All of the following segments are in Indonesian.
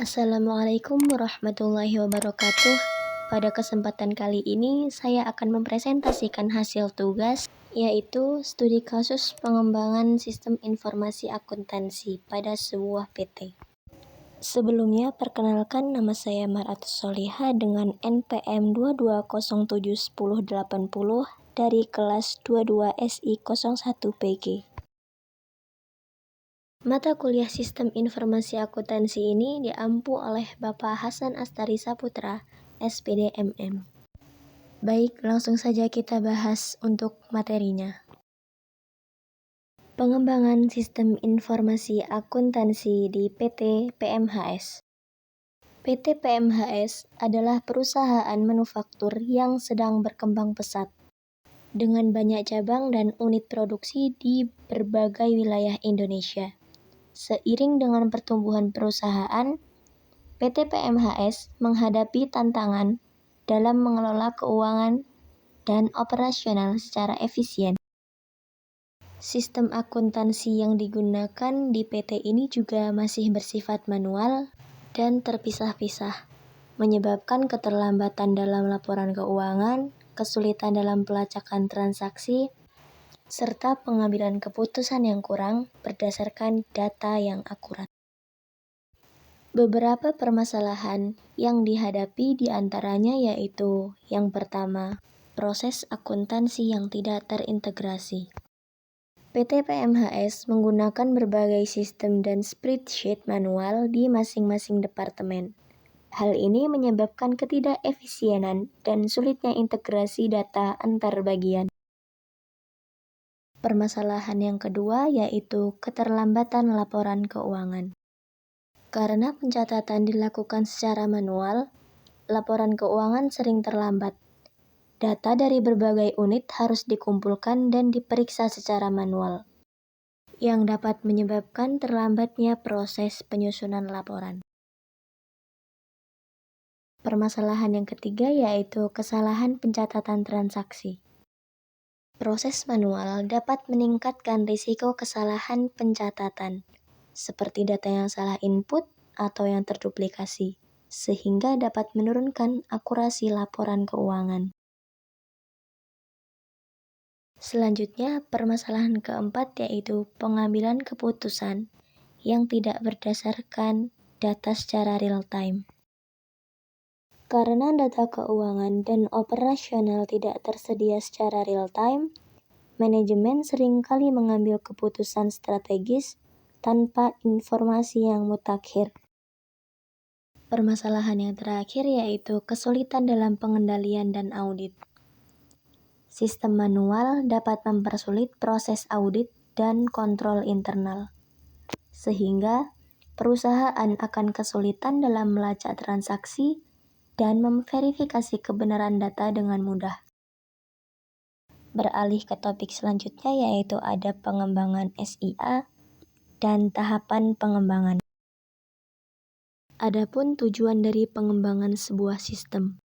Assalamualaikum warahmatullahi wabarakatuh. Pada kesempatan kali ini, saya akan mempresentasikan hasil tugas, yaitu studi kasus pengembangan sistem informasi akuntansi pada sebuah PT. Sebelumnya, perkenalkan nama saya Maratus Soliha dengan NPM 22071080 dari kelas 22 SI 01 PG. Mata kuliah Sistem Informasi Akuntansi ini diampu oleh Bapak Hasan Astari Saputra, SPD MM. Baik, langsung saja kita bahas untuk materinya. Pengembangan Sistem Informasi Akuntansi di PT PMHS. PT PMHS adalah perusahaan manufaktur yang sedang berkembang pesat, dengan banyak cabang dan unit produksi di berbagai wilayah Indonesia. Seiring dengan pertumbuhan perusahaan, PT PMHS menghadapi tantangan dalam mengelola keuangan dan operasional secara efisien. Sistem akuntansi yang digunakan di PT ini juga masih bersifat manual dan terpisah-pisah, menyebabkan keterlambatan dalam laporan keuangan, kesulitan dalam pelacakan transaksi, serta pengambilan keputusan yang kurang berdasarkan data yang akurat. Beberapa permasalahan yang dihadapi diantaranya yaitu yang pertama, proses akuntansi yang tidak terintegrasi. PT PMHS menggunakan berbagai sistem dan spreadsheet manual di masing-masing departemen. Hal ini menyebabkan ketidakefisienan dan sulitnya integrasi data antar bagian. Permasalahan yang kedua yaitu keterlambatan laporan keuangan. Karena pencatatan dilakukan secara manual, laporan keuangan sering terlambat. Data dari berbagai unit harus dikumpulkan dan diperiksa secara manual, yang dapat menyebabkan terlambatnya proses penyusunan laporan. Permasalahan yang ketiga yaitu kesalahan pencatatan transaksi. Proses manual dapat meningkatkan risiko kesalahan pencatatan, seperti data yang salah input atau yang terduplikasi, sehingga dapat menurunkan akurasi laporan keuangan. Selanjutnya, permasalahan keempat yaitu pengambilan keputusan yang tidak berdasarkan data secara real-time. Karena data keuangan dan operasional tidak tersedia secara real-time, manajemen seringkali mengambil keputusan strategis tanpa informasi yang mutakhir. Permasalahan yang terakhir yaitu kesulitan dalam pengendalian dan audit. Sistem manual dapat mempersulit proses audit dan kontrol internal, sehingga perusahaan akan kesulitan dalam melacak transaksi dan memverifikasi kebenaran data dengan mudah. Beralih ke topik selanjutnya yaitu ada pengembangan SIA dan tahapan pengembangan. Adapun tujuan dari pengembangan sebuah sistem.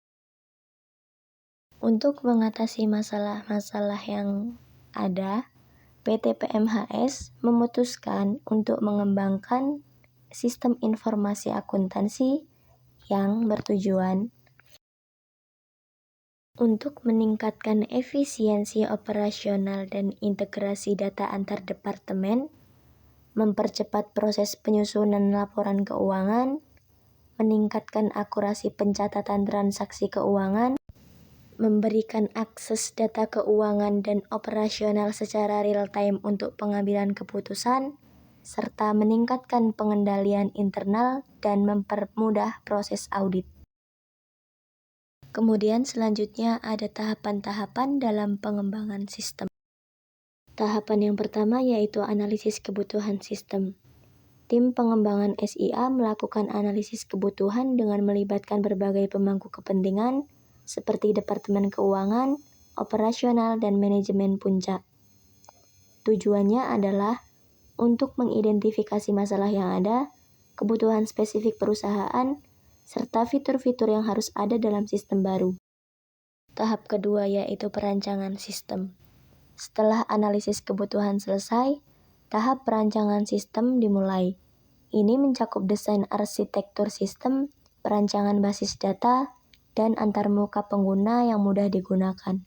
Untuk mengatasi masalah-masalah yang ada, PT PMHS memutuskan untuk mengembangkan sistem informasi akuntansi yang bertujuan untuk meningkatkan efisiensi operasional dan integrasi data antar departemen, mempercepat proses penyusunan laporan keuangan, meningkatkan akurasi pencatatan transaksi keuangan, memberikan akses data keuangan dan operasional secara real-time untuk pengambilan keputusan, serta meningkatkan pengendalian internal dan mempermudah proses audit. Kemudian selanjutnya ada tahapan-tahapan dalam pengembangan sistem. Tahapan yang pertama yaitu analisis kebutuhan sistem. Tim pengembangan SIA melakukan analisis kebutuhan dengan melibatkan berbagai pemangku kepentingan seperti Departemen Keuangan, Operasional, dan Manajemen Puncak. Tujuannya adalah untuk mengidentifikasi masalah yang ada, kebutuhan spesifik perusahaan, serta fitur-fitur yang harus ada dalam sistem baru. Tahap kedua yaitu perancangan sistem. Setelah analisis kebutuhan selesai, tahap perancangan sistem dimulai, Ini mencakup desain arsitektur sistem, perancangan basis data, dan antarmuka pengguna yang mudah digunakan.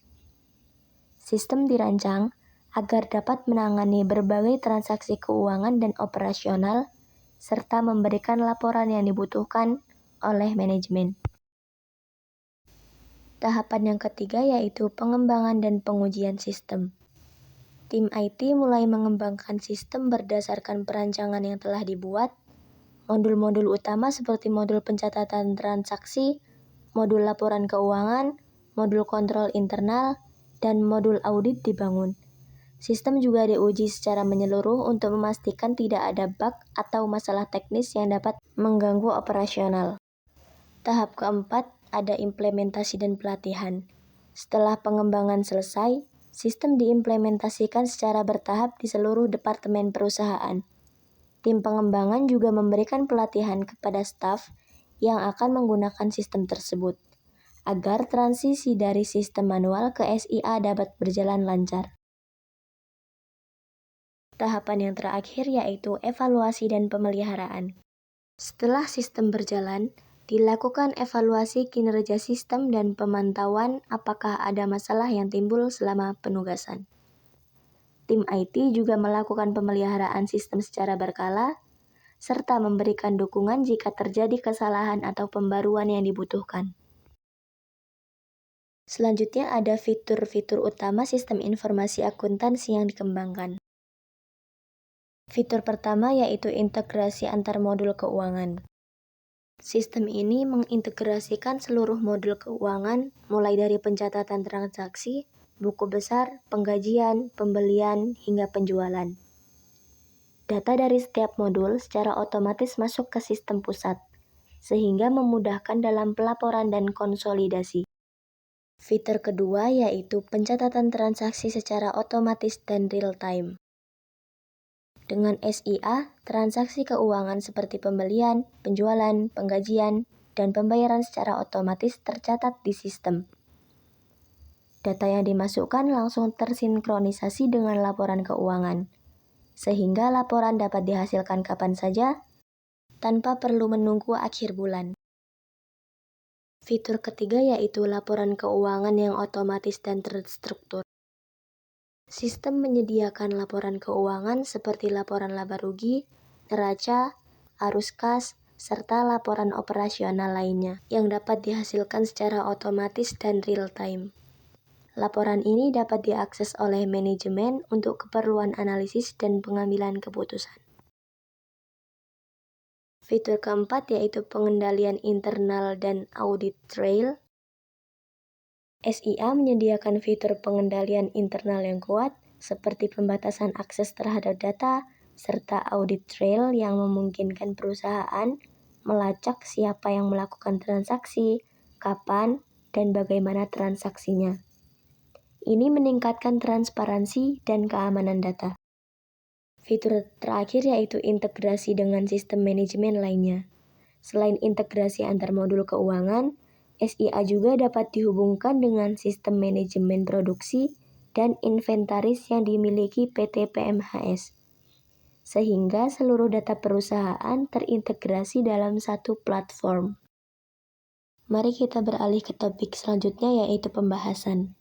Sistem dirancang agar dapat menangani berbagai transaksi keuangan dan operasional, serta memberikan laporan yang dibutuhkan oleh manajemen. Tahapan yang ketiga yaitu pengembangan dan pengujian sistem. Tim IT mulai mengembangkan sistem berdasarkan perancangan yang telah dibuat. Modul-modul utama seperti modul pencatatan transaksi, modul laporan keuangan, modul kontrol internal, dan modul audit dibangun. Sistem juga diuji secara menyeluruh untuk memastikan tidak ada bug atau masalah teknis yang dapat mengganggu operasional. Tahap keempat, ada implementasi dan pelatihan. Setelah pengembangan selesai, sistem diimplementasikan secara bertahap di seluruh departemen perusahaan. Tim pengembangan juga memberikan pelatihan kepada staf yang akan menggunakan sistem tersebut, agar transisi dari sistem manual ke SIA dapat berjalan lancar. Tahapan yang terakhir yaitu evaluasi dan pemeliharaan. Setelah sistem berjalan, dilakukan evaluasi kinerja sistem dan pemantauan apakah ada masalah yang timbul selama penugasan. Tim IT juga melakukan pemeliharaan sistem secara berkala, serta memberikan dukungan jika terjadi kesalahan atau pembaruan yang dibutuhkan. Selanjutnya ada fitur-fitur utama sistem informasi akuntansi yang dikembangkan. Fitur pertama yaitu integrasi antar modul keuangan. Sistem ini mengintegrasikan seluruh modul keuangan, mulai dari pencatatan transaksi, buku besar, penggajian, pembelian, hingga penjualan. Data dari setiap modul secara otomatis masuk ke sistem pusat, sehingga memudahkan dalam pelaporan dan konsolidasi. Fitur kedua yaitu pencatatan transaksi secara otomatis dan real-time. Dengan SIA, transaksi keuangan seperti pembelian, penjualan, penggajian, dan pembayaran secara otomatis tercatat di sistem. Data yang dimasukkan langsung tersinkronisasi dengan laporan keuangan, sehingga laporan dapat dihasilkan kapan saja tanpa perlu menunggu akhir bulan. Fitur ketiga yaitu laporan keuangan yang otomatis dan terstruktur. Sistem menyediakan laporan keuangan seperti laporan laba rugi, neraca, arus kas, serta laporan operasional lainnya yang dapat dihasilkan secara otomatis dan real-time. Laporan ini dapat diakses oleh manajemen untuk keperluan analisis dan pengambilan keputusan. Fitur keempat yaitu pengendalian internal dan audit trail. SIA menyediakan fitur pengendalian internal yang kuat, seperti pembatasan akses terhadap data, serta audit trail yang memungkinkan perusahaan melacak siapa yang melakukan transaksi, kapan, dan bagaimana transaksinya. Ini meningkatkan transparansi dan keamanan data. Fitur terakhir yaitu integrasi dengan sistem manajemen lainnya. Selain integrasi antar modul keuangan, SIA juga dapat dihubungkan dengan sistem manajemen produksi dan inventaris yang dimiliki PT PMHS, sehingga seluruh data perusahaan terintegrasi dalam satu platform. Mari kita beralih ke topik selanjutnya yaitu pembahasan.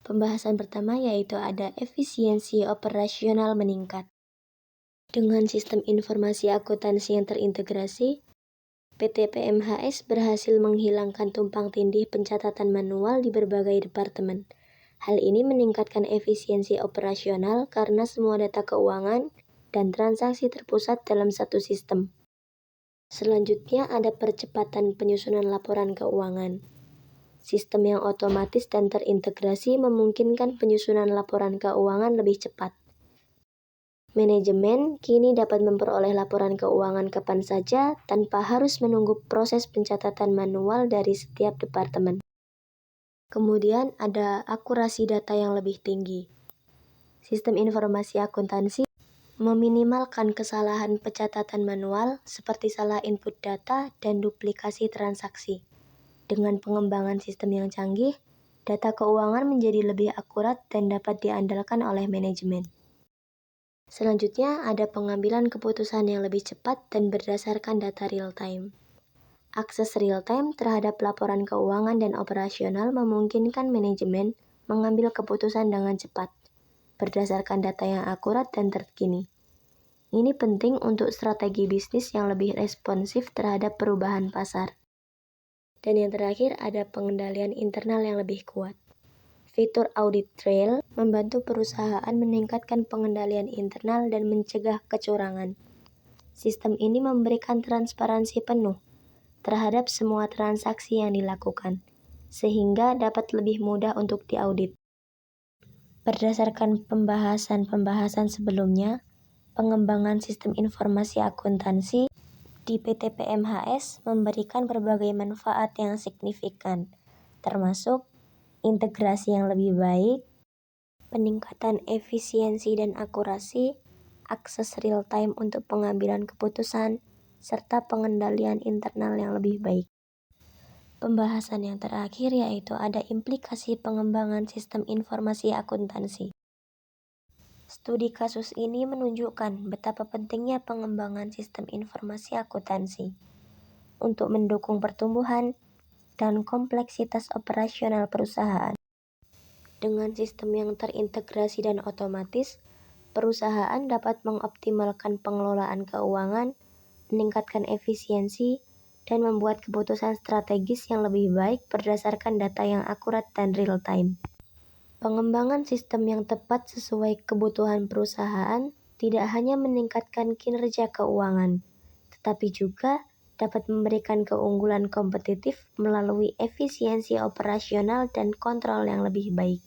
Pembahasan pertama yaitu ada efisiensi operasional meningkat. Dengan sistem informasi akuntansi yang terintegrasi, PT PMHS berhasil menghilangkan tumpang tindih pencatatan manual di berbagai departemen. Hal ini meningkatkan efisiensi operasional karena semua data keuangan dan transaksi terpusat dalam satu sistem. Selanjutnya ada percepatan penyusunan laporan keuangan. Sistem yang otomatis dan terintegrasi memungkinkan penyusunan laporan keuangan lebih cepat. Manajemen kini dapat memperoleh laporan keuangan kapan saja tanpa harus menunggu proses pencatatan manual dari setiap departemen. Kemudian ada akurasi data yang lebih tinggi. Sistem informasi akuntansi meminimalkan kesalahan pencatatan manual seperti salah input data dan duplikasi transaksi. Dengan pengembangan sistem yang canggih, data keuangan menjadi lebih akurat dan dapat diandalkan oleh manajemen. Selanjutnya, ada pengambilan keputusan yang lebih cepat dan berdasarkan data real-time. Akses real-time terhadap laporan keuangan dan operasional memungkinkan manajemen mengambil keputusan dengan cepat, berdasarkan data yang akurat dan terkini. Ini penting untuk strategi bisnis yang lebih responsif terhadap perubahan pasar. Dan yang terakhir, ada pengendalian internal yang lebih kuat. Fitur Audit Trail membantu perusahaan meningkatkan pengendalian internal dan mencegah kecurangan. Sistem ini memberikan transparansi penuh terhadap semua transaksi yang dilakukan, sehingga dapat lebih mudah untuk diaudit. Berdasarkan pembahasan sebelumnya, pengembangan sistem informasi akuntansi di PT PMHS memberikan berbagai manfaat yang signifikan, termasuk integrasi yang lebih baik, peningkatan efisiensi dan akurasi, akses real-time untuk pengambilan keputusan, serta pengendalian internal yang lebih baik. Pembahasan yang terakhir yaitu ada implikasi pengembangan sistem informasi akuntansi. Studi kasus ini menunjukkan betapa pentingnya pengembangan sistem informasi akuntansi untuk mendukung pertumbuhan dan kompleksitas operasional perusahaan. Dengan sistem yang terintegrasi dan otomatis, perusahaan dapat mengoptimalkan pengelolaan keuangan, meningkatkan efisiensi, dan membuat keputusan strategis yang lebih baik berdasarkan data yang akurat dan real-time. Pengembangan sistem yang tepat sesuai kebutuhan perusahaan tidak hanya meningkatkan kinerja keuangan, tetapi juga dapat memberikan keunggulan kompetitif melalui efisiensi operasional dan kontrol yang lebih baik.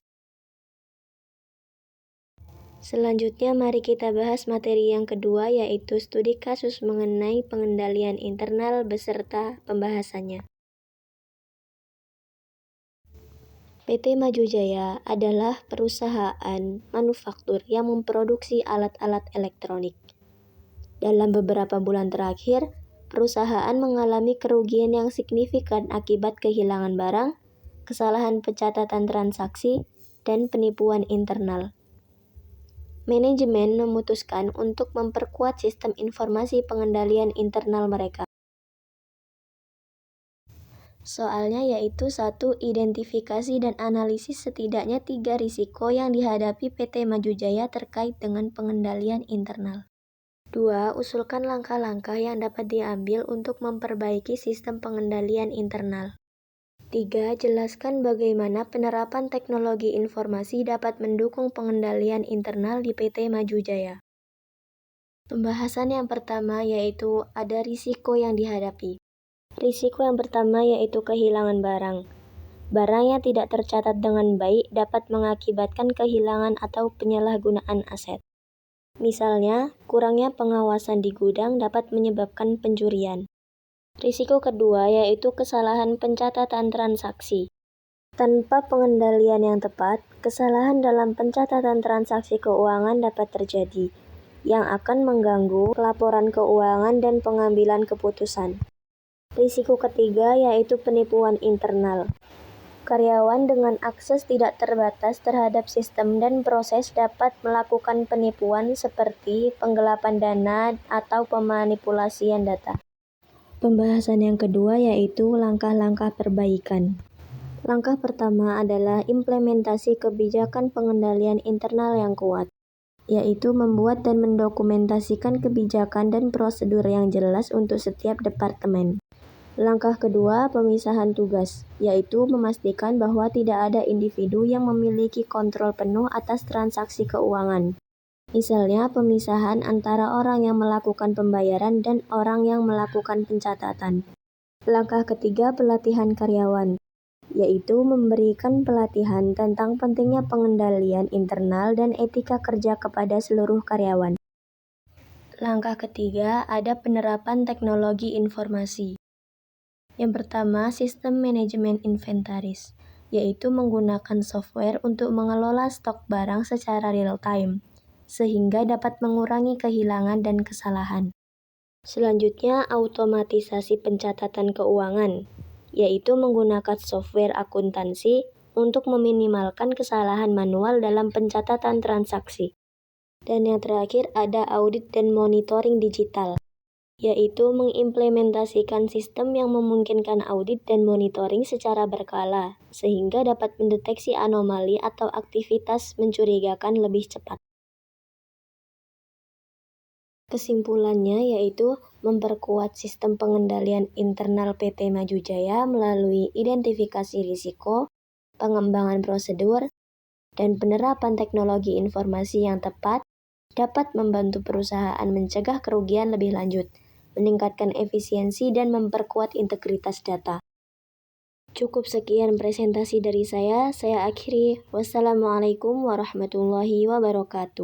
Selanjutnya, mari kita bahas materi yang kedua, yaitu studi kasus mengenai pengendalian internal beserta pembahasannya. PT Maju Jaya adalah perusahaan manufaktur yang memproduksi alat-alat elektronik. Dalam beberapa bulan terakhir, perusahaan mengalami kerugian yang signifikan akibat kehilangan barang, kesalahan pencatatan transaksi, dan penipuan internal. Manajemen memutuskan untuk memperkuat sistem informasi pengendalian internal mereka. Soalnya yaitu 1. Identifikasi dan analisis setidaknya 3 risiko yang dihadapi PT Maju Jaya terkait dengan pengendalian internal. 2. Usulkan langkah-langkah yang dapat diambil untuk memperbaiki sistem pengendalian internal. 3. Jelaskan bagaimana penerapan teknologi informasi dapat mendukung pengendalian internal di PT Maju Jaya. Pembahasan yang pertama yaitu ada risiko yang dihadapi. Risiko yang pertama yaitu kehilangan barang. Barang yang tidak tercatat dengan baik dapat mengakibatkan kehilangan atau penyalahgunaan aset. Misalnya, kurangnya pengawasan di gudang dapat menyebabkan pencurian. Risiko kedua yaitu kesalahan pencatatan transaksi. Tanpa pengendalian yang tepat, kesalahan dalam pencatatan transaksi keuangan dapat terjadi, yang akan mengganggu laporan keuangan dan pengambilan keputusan. Risiko ketiga yaitu penipuan internal. Karyawan dengan akses tidak terbatas terhadap sistem dan proses dapat melakukan penipuan seperti penggelapan dana atau pemanipulasian data. Pembahasan yang kedua yaitu langkah-langkah perbaikan. Langkah pertama adalah implementasi kebijakan pengendalian internal yang kuat, yaitu membuat dan mendokumentasikan kebijakan dan prosedur yang jelas untuk setiap departemen. Langkah kedua, pemisahan tugas, yaitu memastikan bahwa tidak ada individu yang memiliki kontrol penuh atas transaksi keuangan. Misalnya, pemisahan antara orang yang melakukan pembayaran dan orang yang melakukan pencatatan. Langkah ketiga, pelatihan karyawan, yaitu memberikan pelatihan tentang pentingnya pengendalian internal dan etika kerja kepada seluruh karyawan. Langkah ketiga, ada penerapan teknologi informasi. Yang pertama, sistem manajemen inventaris, yaitu menggunakan software untuk mengelola stok barang secara real-time, sehingga dapat mengurangi kehilangan dan kesalahan. Selanjutnya, automatisasi pencatatan keuangan, yaitu menggunakan software akuntansi untuk meminimalkan kesalahan manual dalam pencatatan transaksi. Dan yang terakhir ada audit dan monitoring digital, yaitu mengimplementasikan sistem yang memungkinkan audit dan monitoring secara berkala, sehingga dapat mendeteksi anomali atau aktivitas mencurigakan lebih cepat. Kesimpulannya yaitu memperkuat sistem pengendalian internal PT Maju Jaya melalui identifikasi risiko, pengembangan prosedur, dan penerapan teknologi informasi yang tepat dapat membantu perusahaan mencegah kerugian lebih lanjut, meningkatkan efisiensi, dan memperkuat integritas data. Cukup sekian presentasi dari saya akhiri. Wassalamualaikum warahmatullahi wabarakatuh.